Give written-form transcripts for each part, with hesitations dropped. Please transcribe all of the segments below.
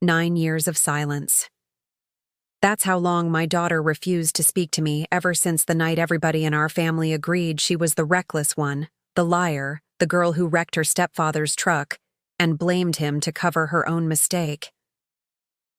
9 years of silence. That's how long my daughter refused to speak to me ever since the night everybody in our family agreed she was the reckless one, the liar, the girl who wrecked her stepfather's truck, and blamed him to cover her own mistake.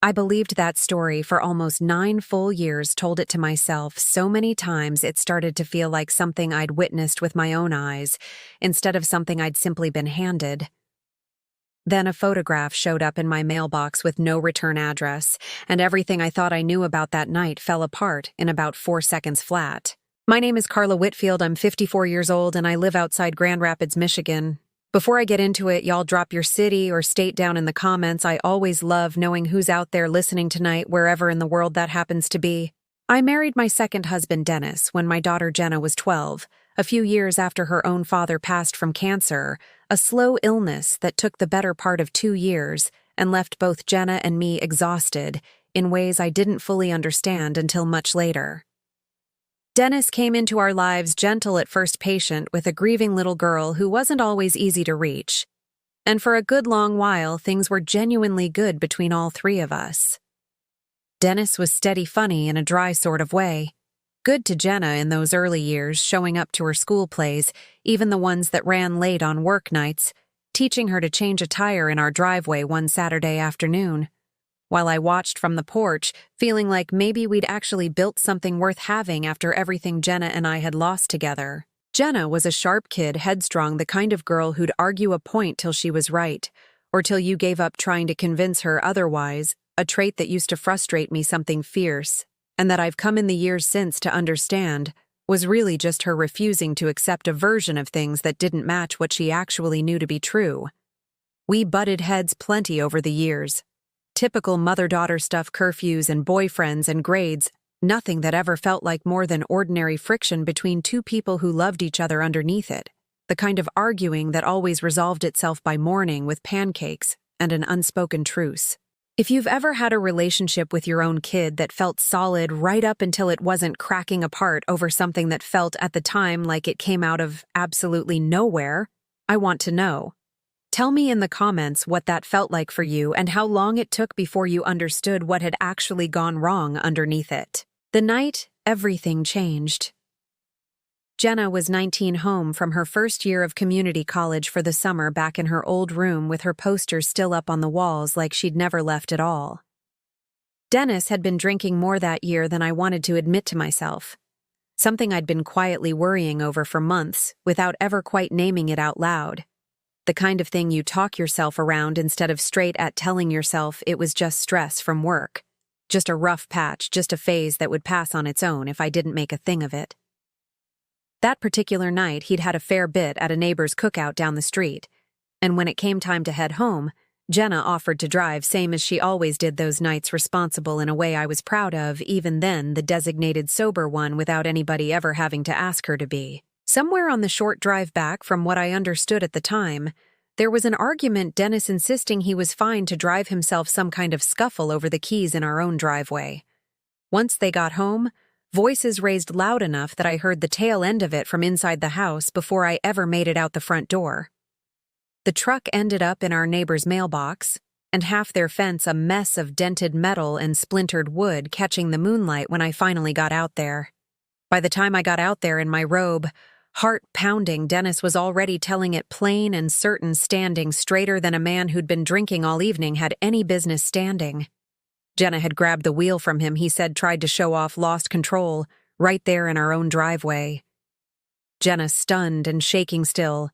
I believed that story for almost 9 full years, told it to myself so many times it started to feel like something I'd witnessed with my own eyes, instead of something I'd simply been handed. Then a photograph showed up in my mailbox with no return address, and everything I thought I knew about that night fell apart in about 4 seconds flat. My name is Carla Whitfield, I'm 54 years old, and I live outside Grand Rapids, Michigan. Before I get into it, y'all drop your city or state down in the comments. I always love knowing who's out there listening tonight, wherever in the world that happens to be. I married my second husband, Dennis, when my daughter Jenna was 12, a few years after her own father passed from cancer, a slow illness that took the better part of 2 years and left both Jenna and me exhausted in ways I didn't fully understand until much later. Dennis came into our lives gentle at first, patient with a grieving little girl who wasn't always easy to reach. And for a good long while, things were genuinely good between all 3 of us. Dennis was steady funny in a dry sort of way. Good to Jenna in those early years, showing up to her school plays, even the ones that ran late on work nights, teaching her to change a tire in our driveway one Saturday afternoon, while I watched from the porch, feeling like maybe we'd actually built something worth having after everything Jenna and I had lost together. Jenna was a sharp kid, headstrong, the kind of girl who'd argue a point till she was right, or till you gave up trying to convince her otherwise, a trait that used to frustrate me something fierce, and that I've come in the years since to understand was really just her refusing to accept a version of things that didn't match what she actually knew to be true. We butted heads plenty over the years. Typical mother-daughter stuff, curfews and boyfriends and grades, nothing that ever felt like more than ordinary friction between 2 people who loved each other underneath it, the kind of arguing that always resolved itself by morning with pancakes and an unspoken truce. If you've ever had a relationship with your own kid that felt solid right up until it wasn't cracking apart over something that felt at the time like it came out of absolutely nowhere, I want to know. Tell me in the comments what that felt like for you and how long it took before you understood what had actually gone wrong underneath it. The night everything changed. Jenna was 19, home from her first year of community college for the summer, back in her old room with her posters still up on the walls like she'd never left at all. Dennis had been drinking more that year than I wanted to admit to myself, something I'd been quietly worrying over for months without ever quite naming it out loud. The kind of thing you talk yourself around instead of straight at telling yourself it was just stress from work, just a rough patch, just a phase that would pass on its own if I didn't make a thing of it. That particular night, he'd had a fair bit at a neighbor's cookout down the street, and when it came time to head home, Jenna offered to drive, same as she always did those nights, responsible in a way I was proud of, even then the designated sober one without anybody ever having to ask her to be. Somewhere on the short drive back, from what I understood at the time, there was an argument, Dennis insisting he was fine to drive himself, some kind of scuffle over the keys in our own driveway. Once they got home, voices raised loud enough that I heard the tail end of it from inside the house before I ever made it out the front door. The truck ended up in our neighbor's mailbox, and half their fence a mess of dented metal and splintered wood, catching the moonlight when I finally got out there. By the time I got out there in my robe, heart pounding, Dennis was already telling it plain and certain, standing straighter than a man who'd been drinking all evening had any business standing. Jenna had grabbed the wheel from him, he said, tried to show off, lost control, right there in our own driveway. Jenna, stunned and shaking still,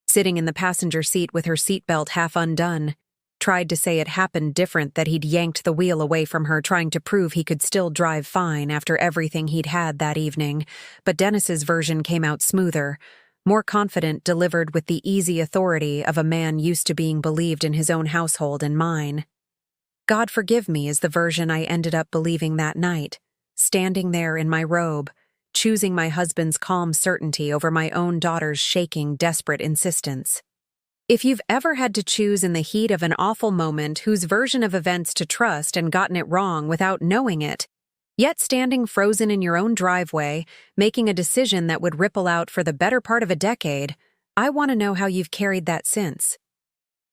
sitting in the passenger seat with her seatbelt half undone, tried to say it happened different, that he'd yanked the wheel away from her, trying to prove he could still drive fine after everything he'd had that evening, but Dennis's version came out smoother, more confident, delivered with the easy authority of a man used to being believed in his own household and mine. God forgive me is the version I ended up believing that night, standing there in my robe, choosing my husband's calm certainty over my own daughter's shaking, desperate insistence. If you've ever had to choose in the heat of an awful moment whose version of events to trust and gotten it wrong without knowing it, yet standing frozen in your own driveway, making a decision that would ripple out for the better part of a decade, I want to know how you've carried that since.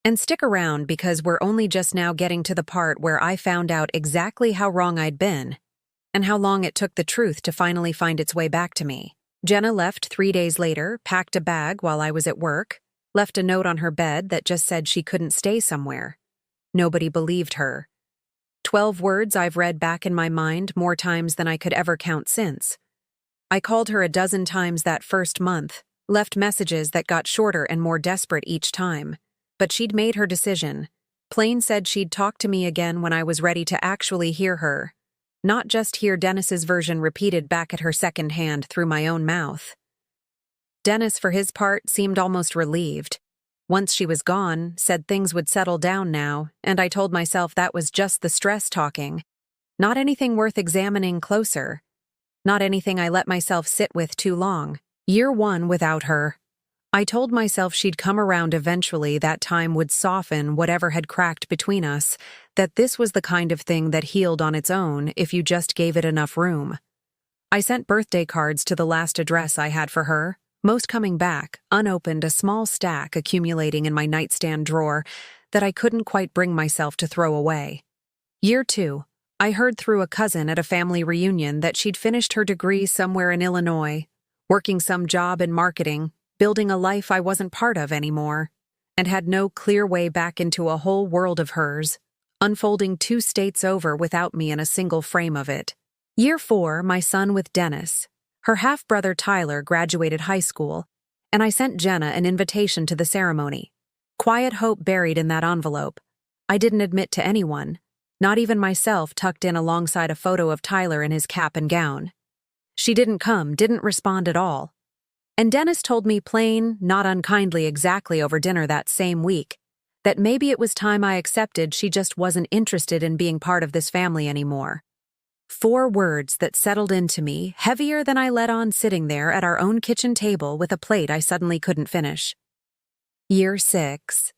And stick around because we're only just now getting to the part where I found out exactly how wrong I'd been and how long it took the truth to finally find its way back to me. Jenna left 3 days later, packed a bag while I was at work, left a note on her bed that just said she couldn't stay somewhere. Nobody believed her. 12 words I've read back in my mind more times than I could ever count since. I called her a dozen times that first month, left messages that got shorter and more desperate each time. But she'd made her decision. Plain said she'd talk to me again when I was ready to actually hear her, not just hear Dennis's version repeated back at her second hand through my own mouth. Dennis, for his part, seemed almost relieved. Once she was gone, said things would settle down now, and I told myself that was just the stress talking. Not anything worth examining closer. Not anything I let myself sit with too long. Year 1 without her. I told myself she'd come around eventually, that time would soften whatever had cracked between us, that this was the kind of thing that healed on its own if you just gave it enough room. I sent birthday cards to the last address I had for her, most coming back, unopened, a small stack accumulating in my nightstand drawer that I couldn't quite bring myself to throw away. Year 2, I heard through a cousin at a family reunion that she'd finished her degree somewhere in Illinois, working some job in marketing, building a life I wasn't part of anymore, and had no clear way back into a whole world of hers, unfolding 2 states over without me in a single frame of it. Year 4, my son with Dennis. Her half-brother Tyler graduated high school, and I sent Jenna an invitation to the ceremony. Quiet hope buried in that envelope. I didn't admit to anyone, not even myself, tucked in alongside a photo of Tyler in his cap and gown. She didn't come, didn't respond at all. And Dennis told me plain, not unkindly exactly over dinner that same week, that maybe it was time I accepted she just wasn't interested in being part of this family anymore. 4 words that settled into me, heavier than I let on sitting there at our own kitchen table with a plate I suddenly couldn't finish. Year 6.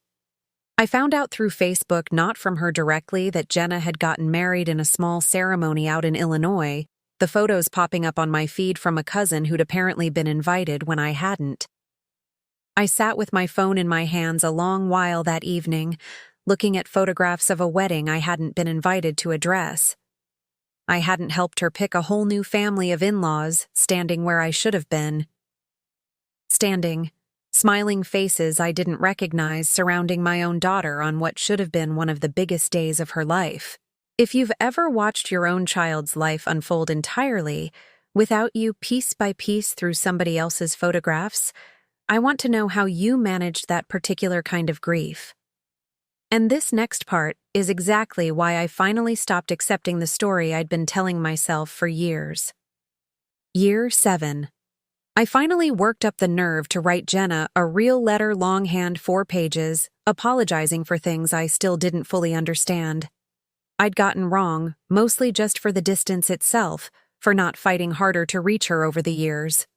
I found out through Facebook, not from her directly, that Jenna had gotten married in a small ceremony out in Illinois, the photos popping up on my feed from a cousin who'd apparently been invited when I hadn't. I sat with my phone in my hands a long while that evening, looking at photographs of a wedding I hadn't been invited to address. I hadn't helped her pick a whole new family of in-laws, standing where I should have been. Standing, smiling faces I didn't recognize surrounding my own daughter on what should have been one of the biggest days of her life. If you've ever watched your own child's life unfold entirely, without you piece by piece through somebody else's photographs, I want to know how you managed that particular kind of grief. And this next part is exactly why I finally stopped accepting the story I'd been telling myself for years. Year 7. I finally worked up the nerve to write Jenna a real letter, longhand, 4 pages, apologizing for things I still didn't fully understand. I'd gotten wrong, mostly just for the distance itself, for not fighting harder to reach her over the years.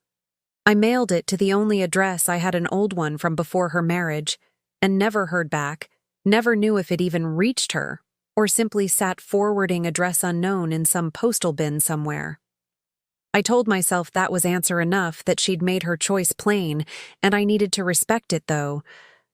I mailed it to the only address I had, an old one from before her marriage, and never heard back, never knew if it even reached her, or simply sat forwarding address unknown in some postal bin somewhere. I told myself that was answer enough, that she'd made her choice plain, and I needed to respect it though.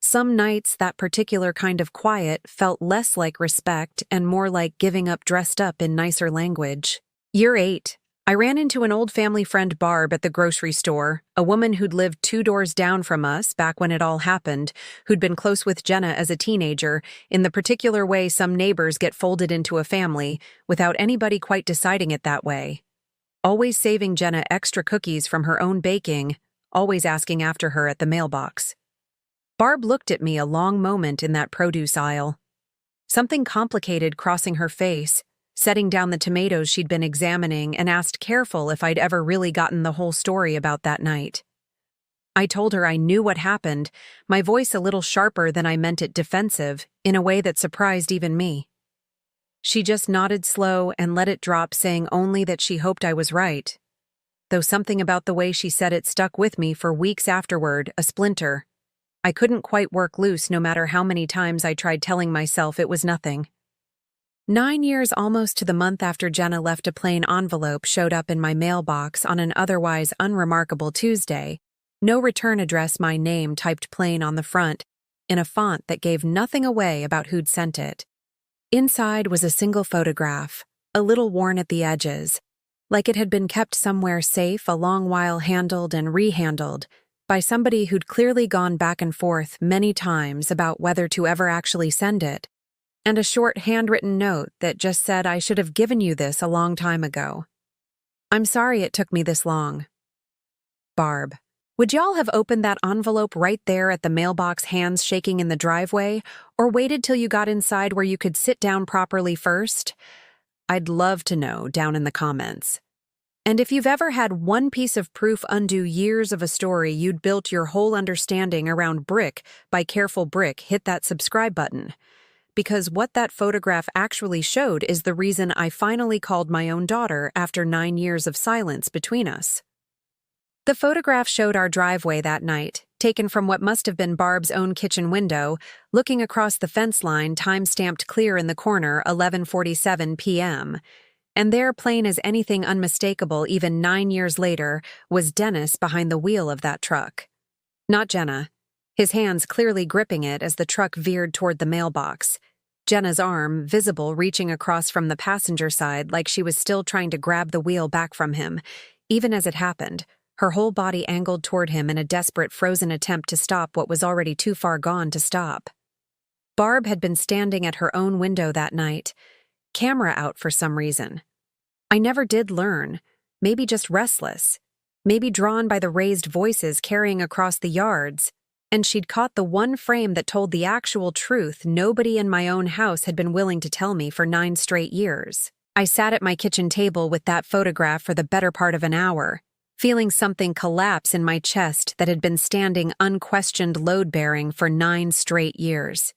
Some nights that particular kind of quiet felt less like respect and more like giving up dressed up in nicer language. Year 8. I ran into an old family friend, Barb, at the grocery store, a woman who'd lived 2 doors down from us back when it all happened, who'd been close with Jenna as a teenager, in the particular way some neighbors get folded into a family, without anybody quite deciding it that way. Always saving Jenna extra cookies from her own baking, always asking after her at the mailbox. Barb looked at me a long moment in that produce aisle. Something complicated crossing her face, setting down the tomatoes she'd been examining, and asked careful if I'd ever really gotten the whole story about that night. I told her I knew what happened, my voice a little sharper than I meant it, defensive, in a way that surprised even me. She just nodded slow and let it drop, saying only that she hoped I was right. Though something about the way she said it stuck with me for weeks afterward, a splinter. I couldn't quite work loose no matter how many times I tried telling myself it was nothing. 9 years almost to the month after Jenna left, a plain envelope showed up in my mailbox on an otherwise unremarkable Tuesday. No return address, my name typed plain on the front, in a font that gave nothing away about who'd sent it. Inside was a single photograph, a little worn at the edges, like it had been kept somewhere safe a long while, handled and rehandled by somebody who'd clearly gone back and forth many times about whether to ever actually send it, and a short handwritten note that just said, "I should have given you this a long time ago. I'm sorry it took me this long. Barb." Would y'all have opened that envelope right there at the mailbox, hands shaking in the driveway, or waited till you got inside where you could sit down properly first? I'd love to know down in the comments. And if you've ever had one piece of proof undo years of a story you'd built your whole understanding around brick by careful brick, hit that subscribe button. Because what that photograph actually showed is the reason I finally called my own daughter after 9 years of silence between us. The photograph showed our driveway that night, taken from what must have been Barb's own kitchen window, looking across the fence line, time-stamped clear in the corner, 11:47 p.m. And there, plain as anything unmistakable even 9 years later, was Dennis behind the wheel of that truck. Not Jenna. His hands clearly gripping it as the truck veered toward the mailbox. Jenna's arm, visible, reaching across from the passenger side like she was still trying to grab the wheel back from him. Even as it happened, her whole body angled toward him in a desperate, frozen attempt to stop what was already too far gone to stop. Barb had been standing at her own window that night, camera out for some reason. I never did learn, maybe just restless, maybe drawn by the raised voices carrying across the yards, and she'd caught the one frame that told the actual truth nobody in my own house had been willing to tell me for 9 straight years. I sat at my kitchen table with that photograph for the better part of an hour, feeling something collapse in my chest that had been standing unquestioned load-bearing for 9 straight years.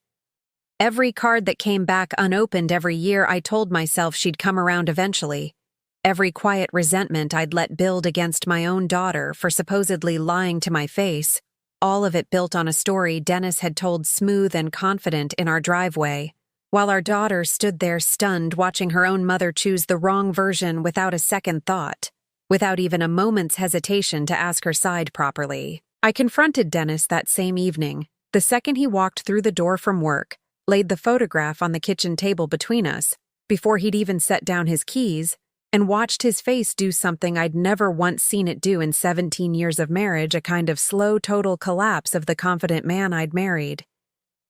Every card that came back unopened every year, I told myself she'd come around eventually. Every quiet resentment I'd let build against my own daughter for supposedly lying to my face, all of it built on a story Dennis had told smooth and confident in our driveway, while our daughter stood there stunned, watching her own mother choose the wrong version without a second thought, without even a moment's hesitation to ask her side properly. I confronted Dennis that same evening, the second he walked through the door from work, laid the photograph on the kitchen table between us, before he'd even set down his keys, and watched his face do something I'd never once seen it do in 17 years of marriage, a kind of slow total collapse of the confident man I'd married.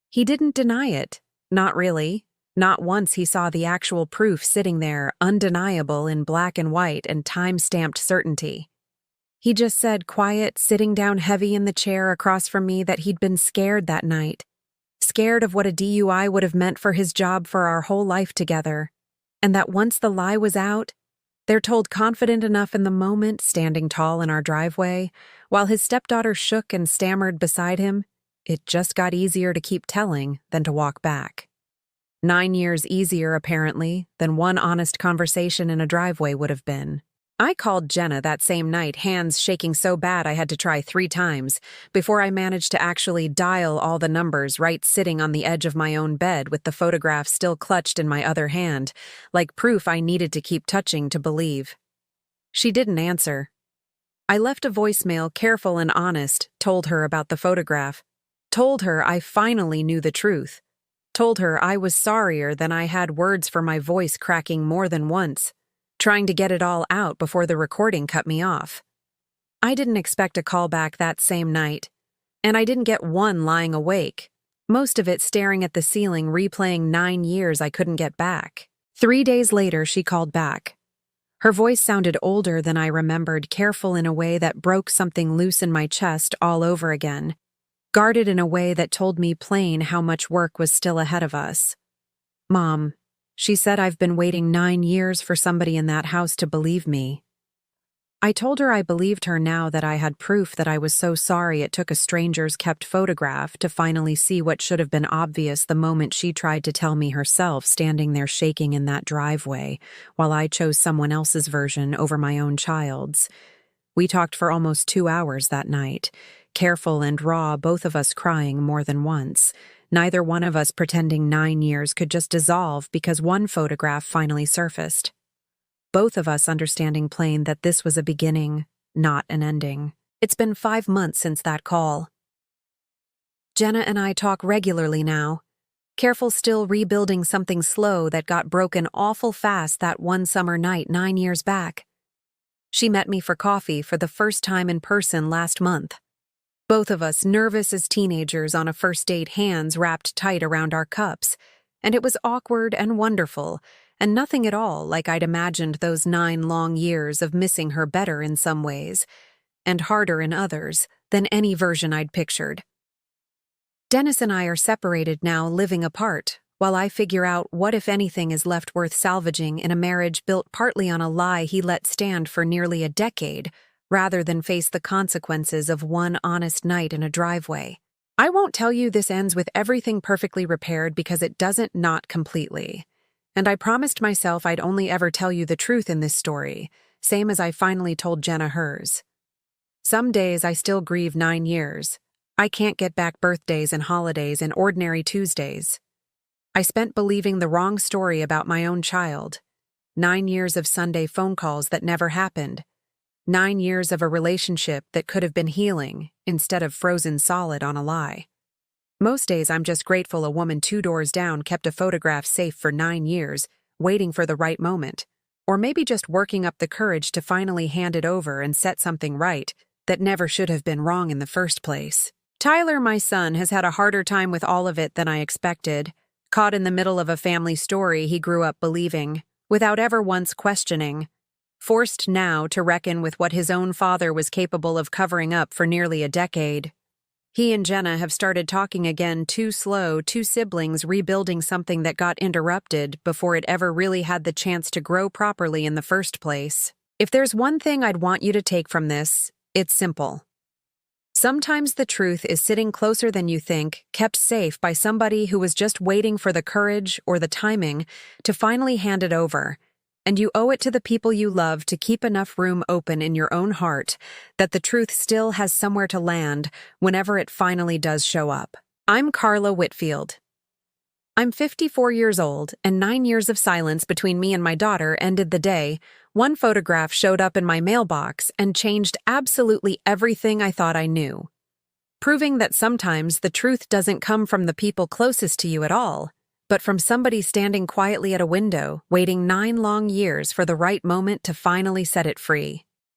He didn't deny it, not really. Not once he saw the actual proof sitting there, undeniable in black and white and time-stamped certainty. He just said, quiet, sitting down heavy in the chair across from me, that he'd been scared that night. Scared of what a DUI would have meant for his job for our whole life together. And that once the lie was out, they're told confident enough in the moment, standing tall in our driveway, while his stepdaughter shook and stammered beside him, it just got easier to keep telling than to walk back. 9 years easier, apparently, than one honest conversation in a driveway would have been. I called Jenna that same night, hands shaking so bad I had to try 3 times, before I managed to actually dial all the numbers right sitting on the edge of my own bed with the photograph still clutched in my other hand, like proof I needed to keep touching to believe. She didn't answer. I left a voicemail, careful and honest, told her about the photograph, told her I finally knew the truth. Told her I was sorrier than I had words for, my voice cracking more than once, trying to get it all out before the recording cut me off. I didn't expect a call back that same night, and I didn't get one lying awake, most of it staring at the ceiling, replaying 9 years I couldn't get back. 3 days later, she called back. Her voice sounded older than I remembered, careful in a way that broke something loose in my chest all over again, guarded in a way that told me plain how much work was still ahead of us. Mom, she said, I've been waiting 9 years for somebody in that house to believe me. I told her I believed her now that I had proof, that I was so sorry it took a stranger's kept photograph to finally see what should have been obvious the moment she tried to tell me herself, standing there shaking in that driveway, while I chose someone else's version over my own child's. We talked for almost 2 hours that night, careful and raw, both of us crying more than once, neither one of us pretending 9 years could just dissolve because one photograph finally surfaced. Both of us understanding plain that this was a beginning, not an ending. It's been 5 months since that call. Jenna and I talk regularly now, careful still rebuilding something slow that got broken awful fast that one summer night 9 years back. She met me for coffee for the first time in person last month. Both of us nervous as teenagers on a first date, hands wrapped tight around our cups, and it was awkward and wonderful, and nothing at all like I'd imagined those 9 long years of missing her better in some ways, and harder in others, than any version I'd pictured. Dennis and I are separated now, living apart, while I figure out what, if anything, is left worth salvaging in a marriage built partly on a lie he let stand for nearly a decade, rather than face the consequences of one honest night in a driveway. I won't tell you this ends with everything perfectly repaired because it doesn't, not completely. And I promised myself I'd only ever tell you the truth in this story, same as I finally told Jenna hers. Some days I still grieve 9 years. I can't get back birthdays and holidays and ordinary Tuesdays. I spent believing the wrong story about my own child. 9 years of Sunday phone calls that never happened. 9 years of a relationship that could have been healing instead of frozen solid on a lie. Most days I'm just grateful a woman 2 doors down kept a photograph safe for 9 years, waiting for the right moment, or maybe just working up the courage to finally hand it over and set something right that never should have been wrong in the first place. Tyler, my son, has had a harder time with all of it than I expected, caught in the middle of a family story he grew up believing, without ever once questioning, forced now to reckon with what his own father was capable of covering up for nearly a decade. He and Jenna have started talking again, too slow, 2 siblings rebuilding something that got interrupted before it ever really had the chance to grow properly in the first place. If there's one thing I'd want you to take from this, it's simple. Sometimes the truth is sitting closer than you think, kept safe by somebody who was just waiting for the courage or the timing to finally hand it over, and you owe it to the people you love to keep enough room open in your own heart that the truth still has somewhere to land whenever it finally does show up. I'm Carla Whitfield. I'm 54 years old, and 9 years of silence between me and my daughter ended the day one photograph showed up in my mailbox and changed absolutely everything I thought I knew, proving that sometimes the truth doesn't come from the people closest to you at all, but from somebody standing quietly at a window, waiting 9 long years for the right moment to finally set it free.